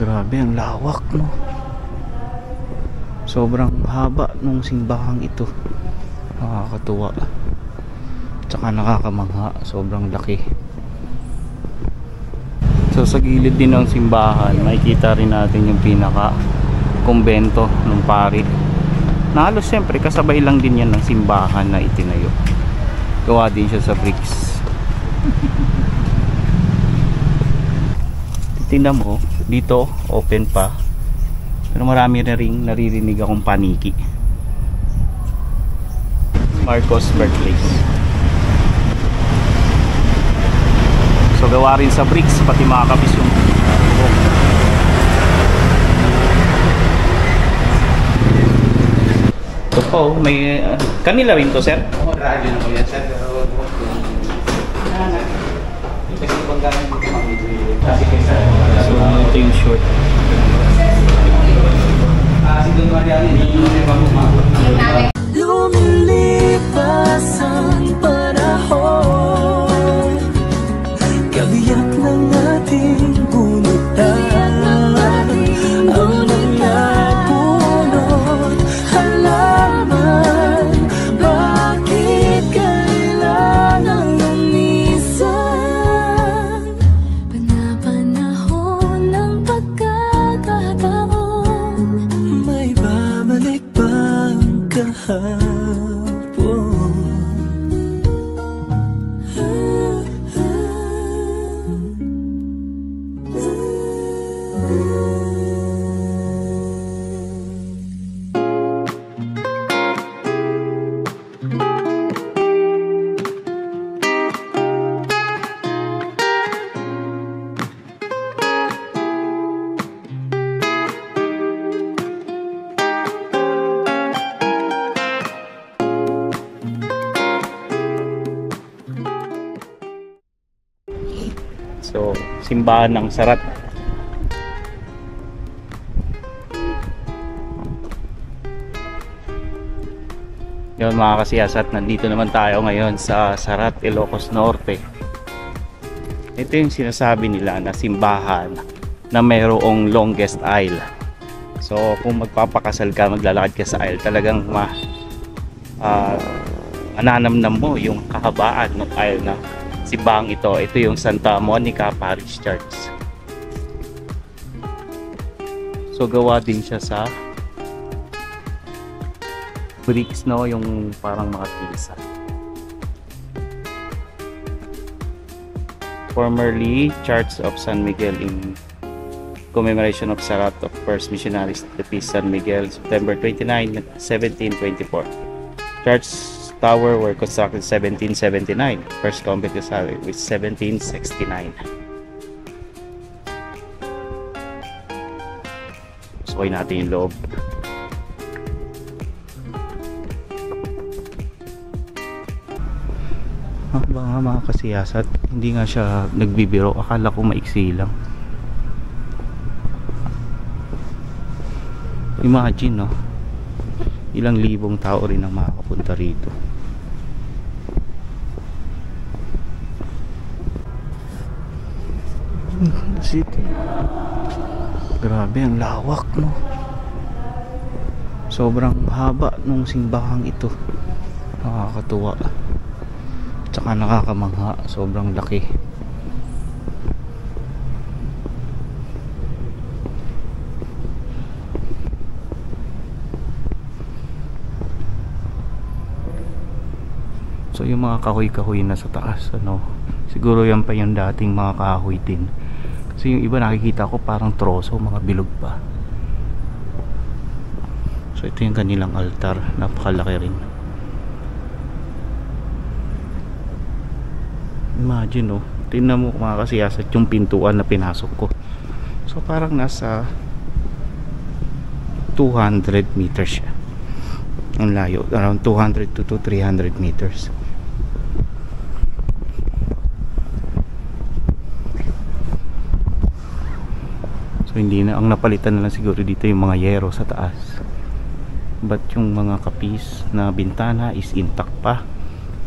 Grabe, ang lawak, no? Sobrang haba nung simbahang ito. Nakakatuwa. Tsaka nakakamangha. Sobrang laki. So sa gilid din ng simbahan, makikita rin natin yung pinaka kumbento ng pari. Na halos siyempre kasabay lang din yan ng simbahan na itinayo. Gawa din siya sa bricks. Tingnan mo, dito open pa. Pero marami na ring naririnig akong paniki. Marcos birthplace. So gawa rin sa bricks, pati mga kapis yung ito po, may kanila rin to, sir? Oo, radyo na po yan, sir. Pero kasi pang gamit dito kasi kaysa so ito yung short. si Don Mariano hindi mo ba kumabot. Lumilipas ang panahon, kabiyak ng ating gunutan, ang mga punot halaman, bakit kailangan lumisan? Panapanahon ng pagkakataon, may babalik bang kahapon? So, simbahan ng Sarat. Yun mga kasiyasat, nandito naman tayo ngayon sa Sarat, Ilocos Norte. Ito yung sinasabi nila na simbahan na mayroong longest aisle. So, kung magpapakasal ka, maglalakad ka sa aisle, talagang mananamnam mo yung kahabaan ng aisle na simbahang ito. Ito yung Santa Monica Parish Church. So gawa din siya sa bricks, no, yung parang mga tisa. Formerly Church of San Miguel in commemoration of Sarat of First Missionaries to the Peace San Miguel, September 29, 1724. Church tower were constructed 1779. First completed was 1769. Sukoy natin yung loob. Mga kasiyasat, hindi nga siya nagbibiro. Akala ko maiksi lang. Imagine, no? Ilang libong tao rin ang makakapunta rito. City. Grabe, ang lawak, no? Sobrang haba nung simbahang ito. Nakakatuwa. Tsaka nakakamangha. Sobrang laki. So yung mga kahoy-kahoy na sa taas, ano, siguro yan pa yung dating mga kahoy din. Kasi yung iba nakikita ko parang troso, mga bilog pa. So ito yung kanilang altar, napakalaki rin. Imagine, oh, tingnan mo mga kasiyasat yung pintuan na pinasok ko. So parang nasa 200 meters siya. Ang layo, around 200 to 300 meters. So hindi na, ang napalitan na lang siguro dito yung mga yero sa taas. But yung mga kapis na bintana is intact pa.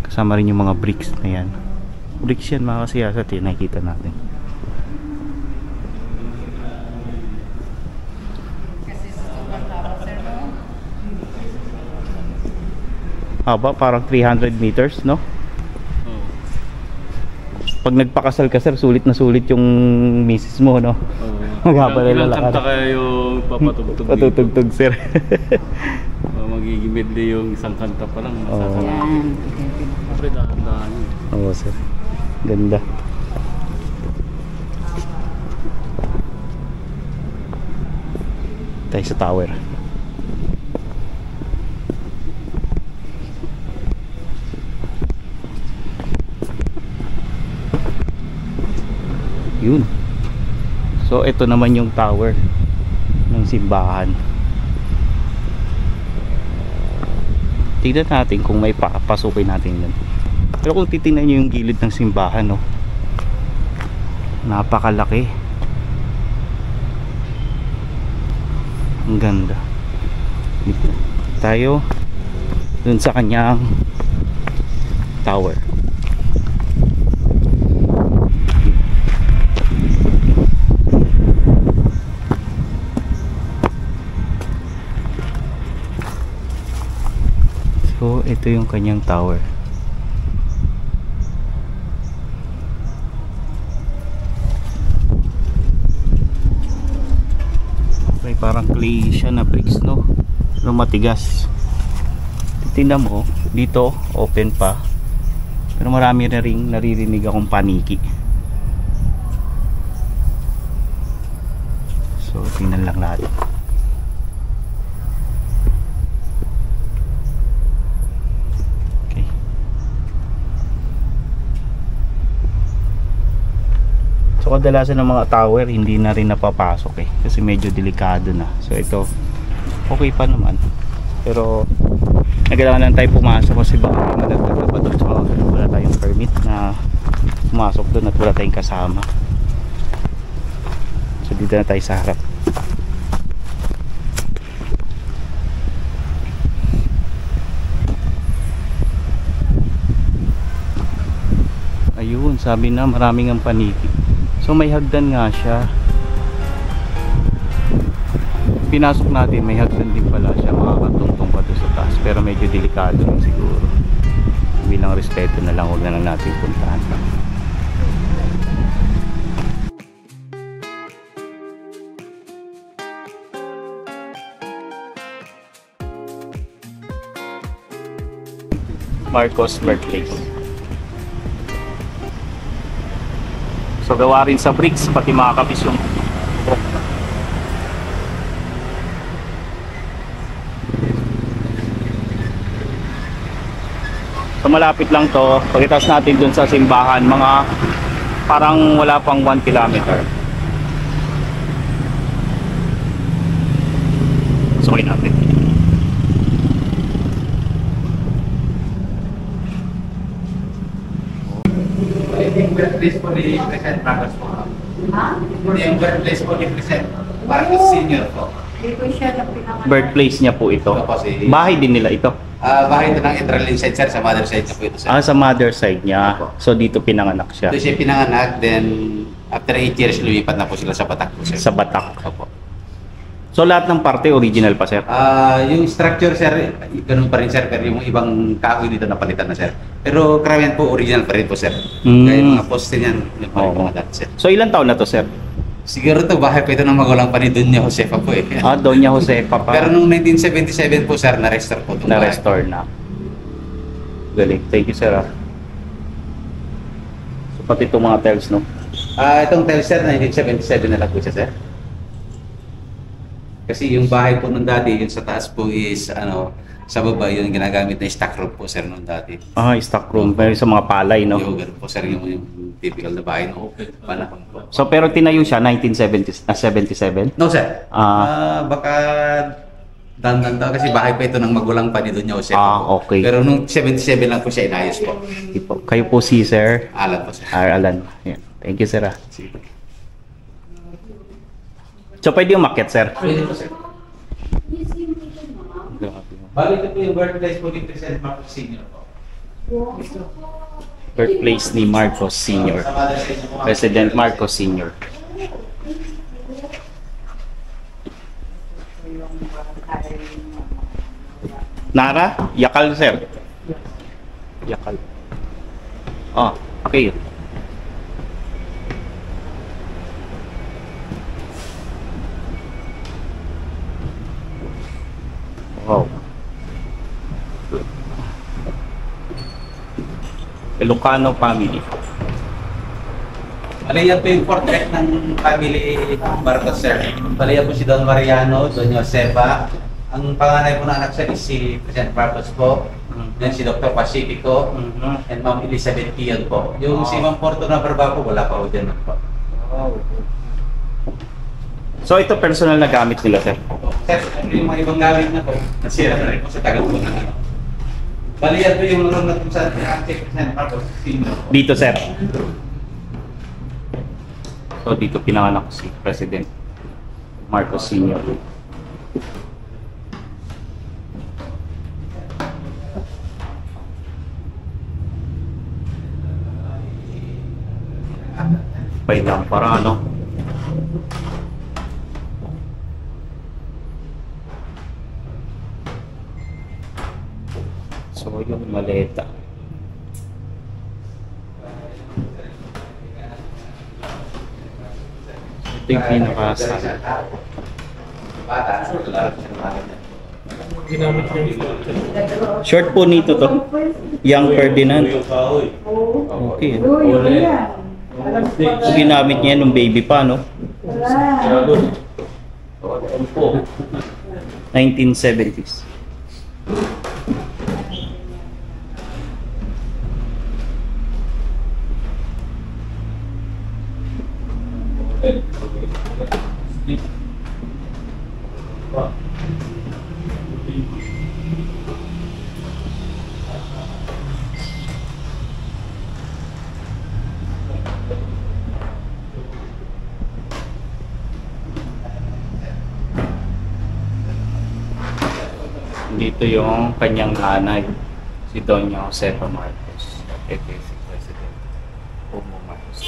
Kasama rin yung mga bricks na yan. Bricks yan mga kasiyasat, nakikita natin. Haba, parang 300 meters, no? Oo. Pag nagpakasal ka, sir, sulit na sulit yung misis mo, no? Oo. Maghaba na Ilang lalakad. kanta kaya yung papatugtog dito? Patutugtog, sir. Magiging medley yung isang kanta pa lang. Oo. Masasama. Siyempre dahan-dahan yun. Oo, sir. Ganda. Tayo sa tower. Yun. So ito naman yung tower ng simbahan. Tignan natin kung may papasukin natin yun. Pero kung titingnan nyo yung gilid ng simbahan, no, napakalaki. Ang ganda. Dito tayo dun sa kanyang tower. So ito yung kanyang tower. Okay, parang clay siya na bricks, no? Pero matigas. Titingnan mo, dito open pa. Pero marami na ring naririnig akong paniki. So tingnan lang natin. So kadalasan ng mga tower hindi na rin napapasok kasi medyo delikado na. So ito okay pa naman. Pero nagkailangan lang tayo pumasok kasi baka malaglag pa doon. So wala tayong permit na pumasok doon at wala tayong kasama. So dito na tayo sa harap. Ayun, sabi na maraming ang paniki. So may hagdan nga siya. Pinasok natin, may hagdan din pala siya. Makakatungtong pa doon sa taas. Pero medyo delikado lang siguro. Bilang respeto na lang, huwag na lang natin puntahan. Marcos birthplace. So gawa rin sa bricks, pati mga kapis yung so malapit lang to. Pagkatapos natin dun sa simbahan, mga parang wala pang 1 kilometer. Sukin natin. Yung birthplace po ni President Marcos po. Ha? Yung birthplace po ni President Marcos Sr. po. Hindi ko siya na pinanganak. Birthplace niya po ito. Ito po si... Bahay din nila ito. Bahay ito ng Intralin side, sir. Sa mother side na po ito, sir. Ah, sa mother side niya. Opo. So dito pinanganak siya. Ito siya pinanganak, then after 8 years, lumipat na po sila sa Batak po, sir. Sa Batak. Opo. So lahat ng parte original pa, sir? Yung structure, sir, ganun pa rin, sir. Pero yung ibang kahoy dito napalitan na, sir. Pero karamihan po, original pa rin po, sir. Kaya yung mga poste niyan, yung pa rin Oo. mga dati, sir. So ilang taon na to, sir? Siguro to bahay pa ito ng magulang pa ni Doña Josefa po eh. Ah, Doña Josefa pa. Pero nung 1977 po, sir, na-restore po itong bahay. Na-restore na. Galing. Thank you, sir. So pati itong mga tiles, no? Itong tiles, sir, 1977 na lang po siya, sir. Kasi yung bahay po nung dati, yung sa taas po is, sa baba, yung ginagamit na stock room po, sir, nung dati. Ah, stock room. Pero sa mga palay, no? Yung ganun po, sir, yung typical na bahay no panahon po. So pero tinayo siya 1977? No, sir. Baka dandan daw kasi bahay pa ito ng magulang pa ni Doña Josefa po. Okay. Pero nung 77 lang po siya inayos po. Kayo po si Sir Alan po, sir. Alan. Yeah. Thank you, sir. So pwede umakyat, sir? Pwede po, sir. Bali, ito po yung birthplace po ni President Marcos Sr. po. Birthplace ni Marcos Sr. Sa mother side niya po, President Marcos Sr. Nara? Yakal, sir. Yakal. Ah, okay. Wow. Ilocano family. Bali yan po yung portrait ng family Marcos, sir. Bali yan po si Don Mariano, Don Josefa. Ang panganay po na anak sir is si President Marcos po. Then si Dr. Pacifico. And Ma'am Elizabeth Pion po. Yung si Ma'am Porto na Barba po, wala pa po dyan po. Wow. So ito personal na gamit nila, sir? Sir, yung mga ibang gamit na po, nasira na rin po sa tagal po na ano. Bali yan po yung room na kung saan si President Marcos. Dito, sir. So dito pinanganak si President Marcos Sr. Wait lang, para ano? So yung maleta. Ito yung pinakasal. Short po nito to. Young Ferdinand. Okay. So ginamit niya nung baby pa, no? 1970s. Dito yung kanyang nanay, si Doña Josefa Marcos, aka si President Bongbong Marcos.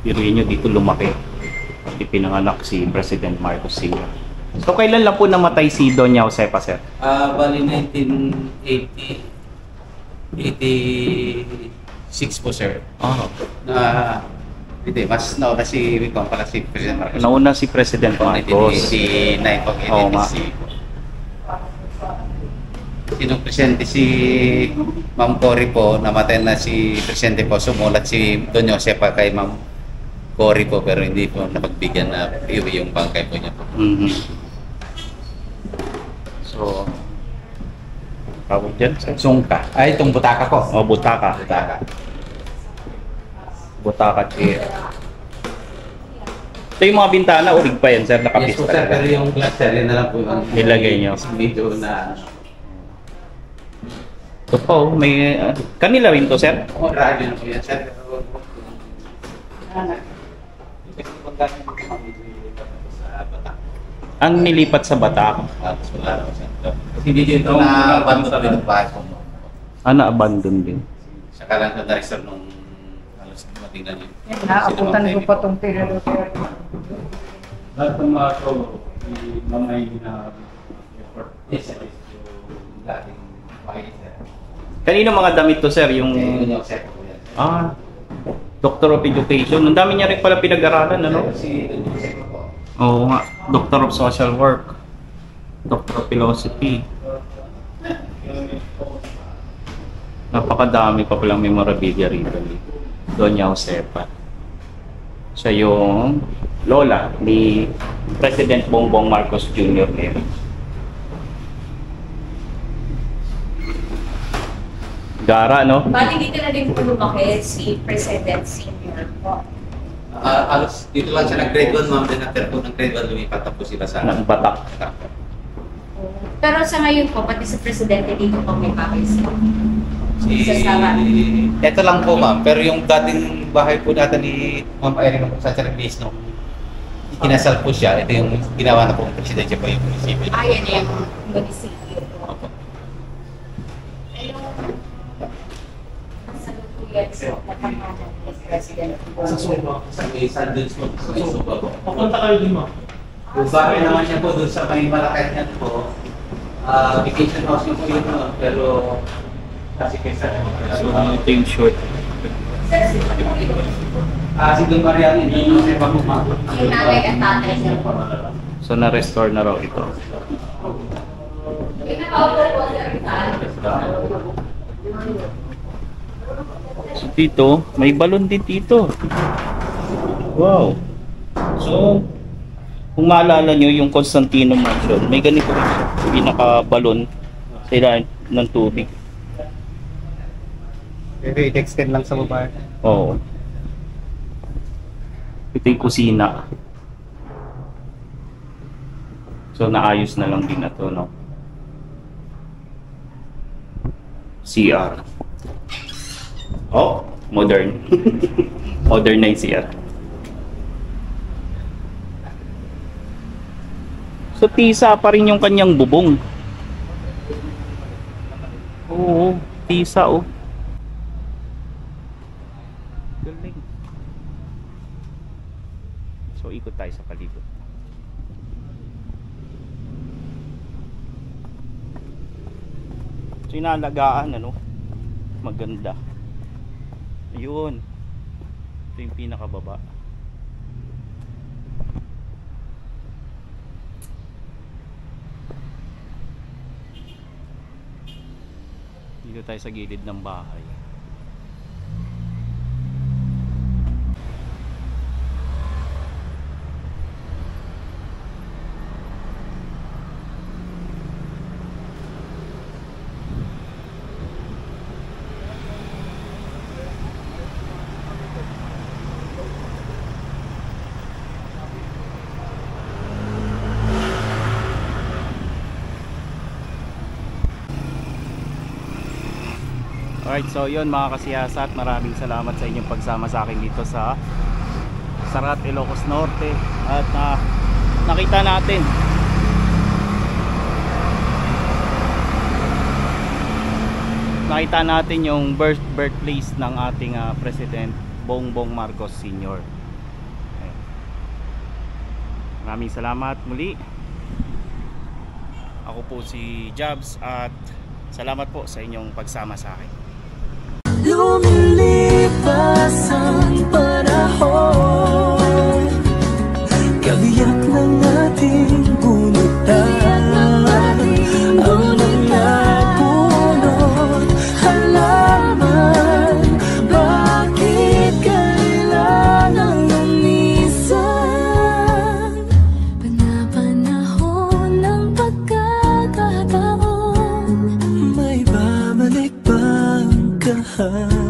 Piruin nyo dito lumaki. Ipinanganak si President Marcos Sr. So kailan lang po namatay si Doña Josefa, sir? Bali 1986 po, sir. Ah, Hindi, mas nauna si Wikong pala si President Marcos. nauna si President Marcos. 1989 po, Oo nga. 1986. Sinong presidente si Ma'am Cory po, namatay na si presidente po, sumulat si Don Josefa kay Ma'am Cory po, pero hindi po napagbigyan na iwi yung bangkay po niya po. Mhm. So, tawag dyan, sir? Sungka. Ay, itong butaka ko. O, butaka. Butaka. Butaka chair. Ito yung mga bintana, urig pa yan, sir, Yes nakapis po, sir, pero talaga. yung glass, sir, yun na lang po yung Nilagay niyo. Medyo na Ito po, may... kanila rin to, sir? radyo na po yan, sir. Ang nilipat sa Batak. Tapos wala na po, sir. Hindi dito na bando na rin ang bahay ko. Na-abandon din. Saka lang ito na-restore nung halos matingnan yun. Naabutan ko pa itong tinalo. Lahat ng mga show, mamay na effort. Yes, sir. Yung dating bahay, sir. Kanino mga damit to, sir? Yung... Yun yung sir po yan. Doctor of Education. Ang dami niya rin pala pinag-aralan, ano? Si Don Josefa po. Oo nga. Doctor of Social Work. Doctor of Philosophy. Napakadami pa palang memorabilia rito. Doña Josefa. Siya yung lola ni President Bongbong Marcos Jr. ngayon. Gara, no? Bali dito na din po lumaki si President Senior po. Halos dito lang siya nag-grade 1, ma'am. Then after po ng grade 1, lumipat na po sila sa... Ng Batak. Pero sa ngayon po, pati sa Presidente dito po may bahay sa Sara. Ito lang po, ma'am. Pero yung dating bahay po natin ni Ma'am Irene po sa Charles nung kinasal po siya, ito yung ginawa na po ng presidente po yung munisipyo. Ayan na yung munisipyo po. Opo. Ayun, sa lutuin PXO na pangalan ni President. Sa Suba. Sa may Sandals po, sa may Suba po. Papunta kayo din mo. Babae naman siya po doon sa may Malacanang po. Vacation house yung po yun, pero kasi kaysa. So, ito yung short. Si Don Mariano, hindi mo siya pagmumako. Yung nanay at tatay niya po. So, na-restore na raw ito. Pinaka-order po sa rin. So, dito, may balon din dito. Wow. So, kung maalala nyo yung Constantino Mansion, may ganito rin siya. Pinaka-balon sa ilalim ng tubig. Pwede i-extend lang sa baba. Oo. Ito yung kusina. So, naayos na lang din na to, no? CR. Oh, modern. Modern na yung CR. So, tisa pa rin yung kanyang bubong. Oo, tisa, oh. Galing. So, ikot tayo sa palibot. So, inalagaan, ano? Maganda. Ayun. Ito yung pinakababa. Dito tayo sa gilid ng bahay. Alright, so yun mga kasiyasat, maraming salamat sa inyong pagsama sa akin dito sa Sarat, Ilocos Norte. At nakita natin yung birthplace ng ating President Bongbong Marcos Sr. Ayan. Maraming salamat muli. Ako po si Jabs at salamat po sa inyong pagsama sa akin. Lumilipas ang panahon, kabiyak ng ating gunutan, ang mga punot halaman. Bakit kailangan lumisan? Panapanahon ng pagkakataon, may babalik bang kahapon?